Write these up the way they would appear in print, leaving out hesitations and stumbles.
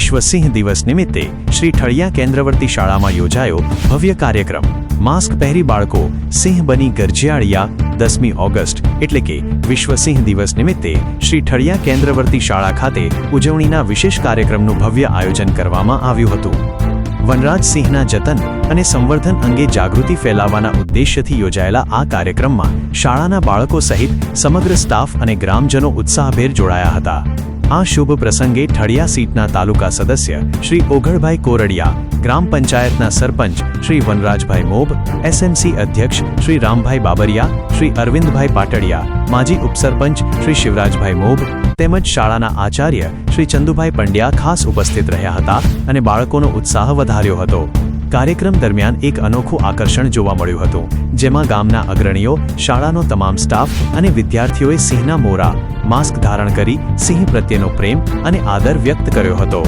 વિશ્વ સિંહ દિવસ નિમિત્તે શ્રી ઠળિયા કેન્દ્રવર્તી શાળામાં યોજાયો ભવ્ય કાર્યક્રમ। માસ્ક પહેરી બાળકો સિંહ બની ગરજ્યાળિયા। 10મી ઓગસ્ટ એટલે કે વિશ્વ સિંહ દિવસ નિમિત્તે શ્રી ઠળિયા કેન્દ્રવર્તી શાળા ખાતે ઉજવણીના વિશેષ કાર્યક્રમનું ભવ્ય આયોજન કરવામાં આવ્યું હતું। વનરાજ સિંહના જતન અને સંવર્ધન અંગે જાગૃતિ ફેલાવવાના ઉદ્દેશ્યથી યોજાયેલા આ કાર્યક્રમમાં શાળાના બાળકો સહિત સમગ્ર સ્ટાફ અને ગ્રામજનો ઉત્સાહભેર જોડાયા હતા। આ શુભ પ્રસંગે ઠળિયા સીટના તાલુકા સદસ્ય શ્રી ઓઘડભાઈ કોરડિયા, ગ્રામ પંચાયતના સરપંચ શ્રી વનરાજભાઈ મોબ, એસએમસી અધ્યક્ષ શ્રી રામભાઈ બાબરિયા, શ્રી અરવિંદભાઈ પાટડિયા, માજી ઉપસરપંચ શ્રી શિવરાજભાઈ મોબ તેમજ શાળાના આચાર્ય શ્રી ચંદુભાઈ પંડ્યા ખાસ ઉપસ્થિત રહ્યા હતા અને બાળકોનો ઉત્સાહ વધાર્યો હતો। કાર્યક્રમ દરમિયાન એક અનોખું આકર્ષણ જોવા મળ્યું હતું, જેમાં ગામના અગ્રણીઓ, શાળાનો તમામ સ્ટાફ અને વિદ્યાર્થીઓએ સિંહના મોરા, માસ્ક ધારણ કરી સિંહ પ્રત્યેનો પ્રેમ અને આદર વ્યક્ત કર્યો હતો।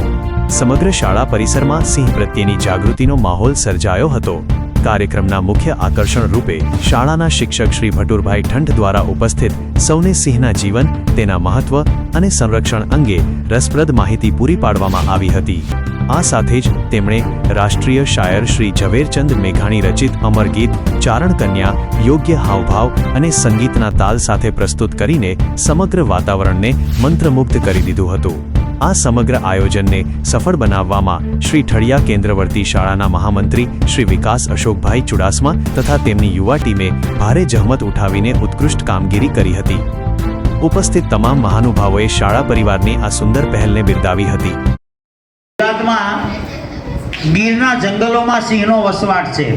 સમગ્ર શાળા પરિસરમાં સિંહ પ્રત્યેની જાગૃતિનો માહોલ સર્જાયો હતો। કાર્યક્રમના મુખ્ય આકર્ષણ રૂપે શાળાના શિક્ષક શ્રી ભટુરભાઈ ઠંઠ દ્વારા ઉપસ્થિત સૌને સિંહના જીવન, તેના મહત્વ અને સંરક્ષણ અંગે રસપ્રદ માહિતી પૂરી પાડવામાં આવી હતી। આ સાથે જ તેમણે રાષ્ટ્રીય શાયર શ્રી ઝવેરચંદ મેઘાણી રચિત અમર ગીત ચારણ કન્યા યોગ્ય હાવભાવ અને સંગીતના તાલ સાથે પ્રસ્તુત કરીને સમગ્ર વાતાવરણને મંત્રમુગ્ધ કરી દીધું હતું। આ સમગ્ર આયોજનને સફળ બનાવવામાં શ્રી ઠળિયા કેન્દ્રવર્તી શાળાના મહામંત્રી શ્રી વિકાસ અશોકભાઈ ચુડાસમા તથા તેમની યુવા ટીમે ભારે જહેમત ઉઠાવીને ઉત્કૃષ્ટ કામગીરી કરી હતી। ઉપસ્થિત તમામ મહાનુભાવોએ શાળા પરિવારની આ સુંદર પહેલને બિરદાવી હતી। ગુજરાતમાં ગીરના જંગલોમાં સિંહનો વસવાટ છે,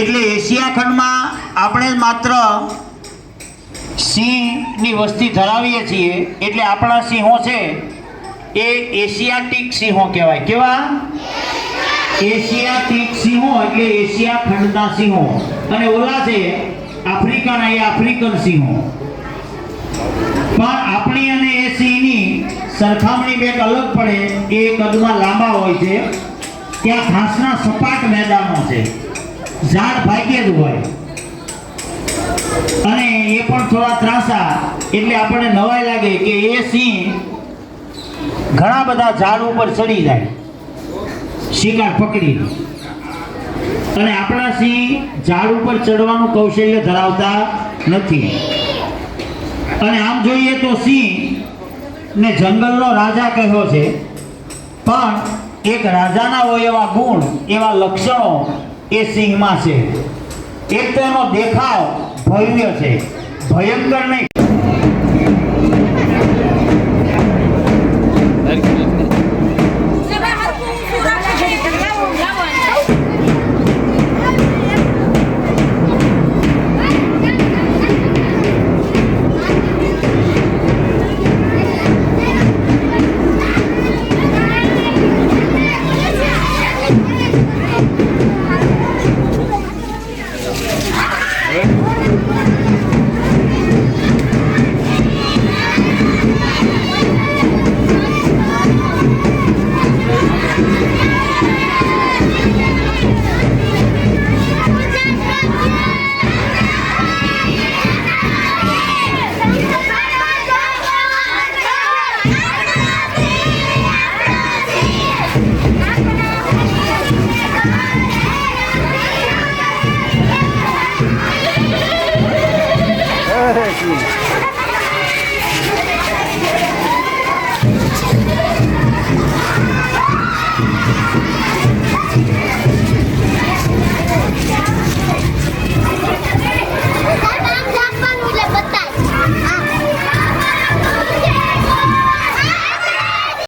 એટલે એશિયા ખંડમાં આપણે માત્ર સિંહની વસ્તી ધરાવીએ છીએ, એટલે આપણા સિંહો છે એ એશિયાટિક સિંહો કહેવાય। કેવા? એશિયાટિક સિંહો એટલે એશિયા ખંડના સિંહો, અને ઓલા છે આફ્રિકન, એ આફ્રિકન સિંહો। પણ આપણી અને એ સિંહની સરખામણી બેક અલગ પડે, એ કદમાં લાંબા હોય છે, ત્યાં ઘાસના સપાટ મેદાનો છે, ઝાડ ભાગ્યે જ હોય, અને એ પણ થોડા ત્રાસા, એટલે આપણને નવાઈ લાગે કે એ સિંહ ઘણા બધા ઝાડ ઉપર ચડી જાય શિકાર પકડીને, અને આપણા સિંહ ઝાડ ઉપર ચડવાનું કૌશલ્ય ધરાવતા નથી। અને આમ જોઈએ તો સિંહ ને જંગલનો રાજા કહ્યો છે, પણ એક રાજાના હોય એવા ગુણ, એવા લક્ષણો એ સિંહમાં છે। એક તો એનો દેખાવ ભવ્ય છે, ભયંકર નહીં